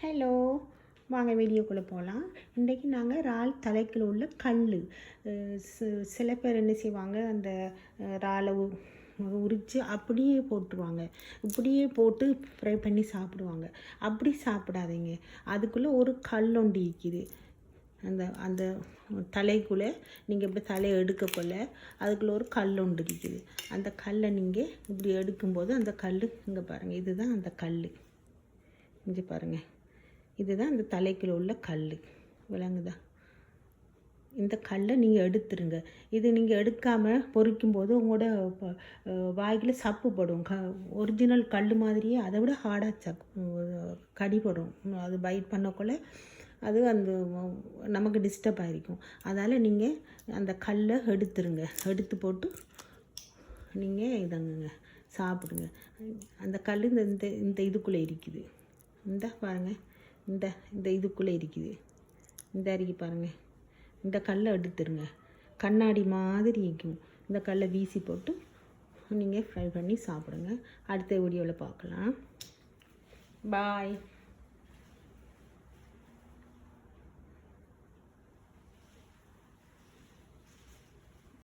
Hello, வாங்க வீடியோக்குள்ளே போகலாம். இன்றைக்கி நாங்கள் இறால் தலைக்குள்ள உள்ள கல், சில பேர் என்ன செய்வாங்க, அந்த இறாலை உரித்து அப்படியே போட்டுருவாங்க. இப்படியே போட்டு ஃப்ரை பண்ணி சாப்பிடுவாங்க. அப்படி சாப்பிடாதீங்க. அதுக்குள்ளே ஒரு கல் ஒன்று இருக்குது. அந்த அந்த தலைக்குள்ளே நீங்கள் இப்படி தலையை எடுக்கக்குள்ள அதுக்குள்ளே ஒரு கல் ஒன்று இருக்குது. அந்த கல்லை நீங்கள் இப்படி எடுக்கும்போது அந்த கல் இங்கே பாருங்கள், இதுதான் அந்த கல். இங்கே பாருங்கள், இதுதான் அந்த தலைக்குள்ள உள்ள கல். விளங்குதா? இந்த கல்லை நீங்கள் எடுத்துருங்க. இது நீங்கள் எடுக்காமல் பொறிக்கும்போது உங்களோட வாய்க்கில் சப்புப்படும். ஒரிஜினல் கல் மாதிரியே அதை விட ஹார்டாக கடிப்படும். அது பைட் பண்ணக்குள்ள அது அந்த நமக்கு டிஸ்டர்ப் ஆகிருக்கும். அதனால் நீங்கள் அந்த கல்லை எடுத்துருங்க. எடுத்து போட்டு நீங்கள் இதங்க சாப்பிடுங்க. அந்த கல் இந்த இந்த இதுக்குள்ளே இருக்குது. இந்த பாருங்கள், இந்த இந்த இதுக்குள்ளே இருக்குது. இந்த அருகி பாருங்கள். இந்த கல்லை எடுத்துருங்க. கண்ணாடி மாதிரி இருக்கும். இந்த கல்லை வீசி போட்டு நீங்கள் ஃப்ரை பண்ணி சாப்பிடுங்க. அடுத்த வீடியோவில் பார்க்கலாம். பாய்.